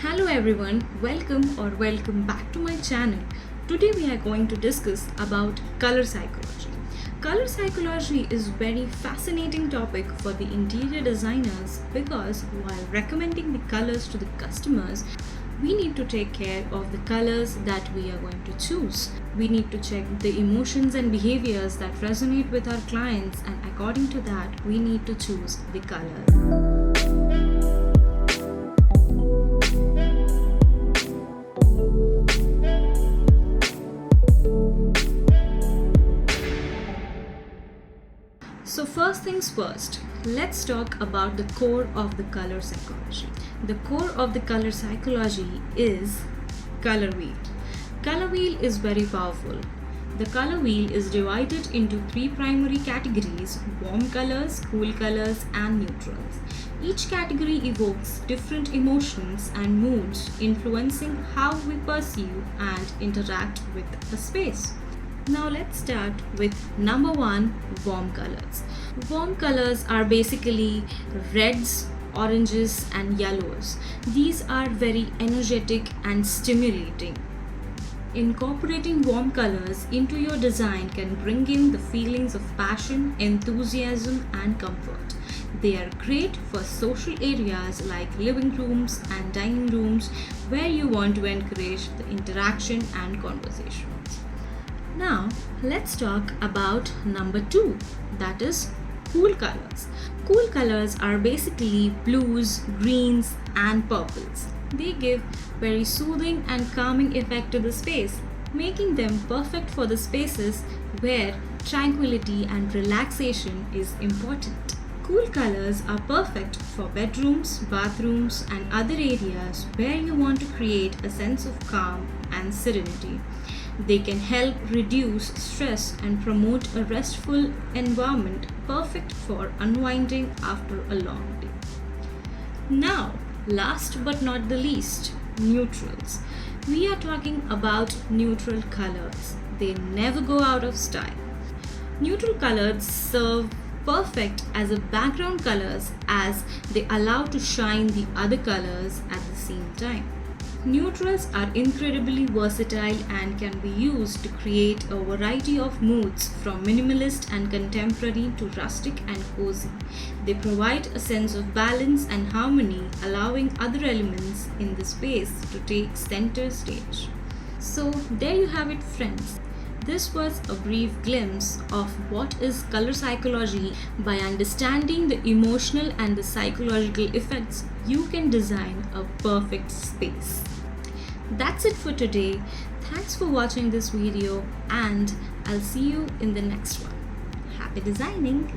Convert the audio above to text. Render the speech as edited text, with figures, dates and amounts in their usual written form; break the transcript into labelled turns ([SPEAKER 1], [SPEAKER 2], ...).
[SPEAKER 1] Hello everyone, welcome back to my channel. Today we are going to discuss about color psychology. Color psychology is very fascinating topic for the interior designers because while recommending the colors to the customers, we need to take care of the colors that we are going to choose. We need to check the emotions and behaviors that resonate with our clients, and according to that, we need to choose the color. So first things first, let's talk about the core of the color psychology. The core of the color psychology is color wheel. Color wheel is very powerful. The color wheel is divided into three primary categories: warm colors, cool colors, and neutrals. Each category evokes different emotions and moods, influencing how we perceive and interact with the space. Now let's start with number one, warm colors. Warm colors are basically reds, oranges, and yellows. These are very energetic and stimulating. Incorporating warm colors into your design can bring in the feelings of passion, enthusiasm, and comfort. They are great for social areas like living rooms and dining rooms where you want to encourage the interaction and conversations. Now, let's talk about number two, that is cool colors. Cool colors are basically blues, greens, and purples. They give very soothing and calming effect to the space, making them perfect for the spaces where tranquility and relaxation is important. Cool colors are perfect for bedrooms, bathrooms, and other areas where you want to create a sense of calm and serenity. They can help reduce stress and promote a restful environment, perfect for unwinding after a long day. Now, last but not the least, neutrals. We are talking about neutral colors. They never go out of style. Neutral colors serve perfect as a background colors as they allow to shine the other colors at the same time. Neutrals are incredibly versatile and can be used to create a variety of moods from minimalist and contemporary to rustic and cozy. They provide a sense of balance and harmony, allowing other elements in the space to take center stage. So there you have it, friends. This was a brief glimpse of what is color psychology. By understanding the emotional and the psychological effects, you can design a perfect space. That's it for today. Thanks for watching this video, and I'll see you in the next one. Happy designing!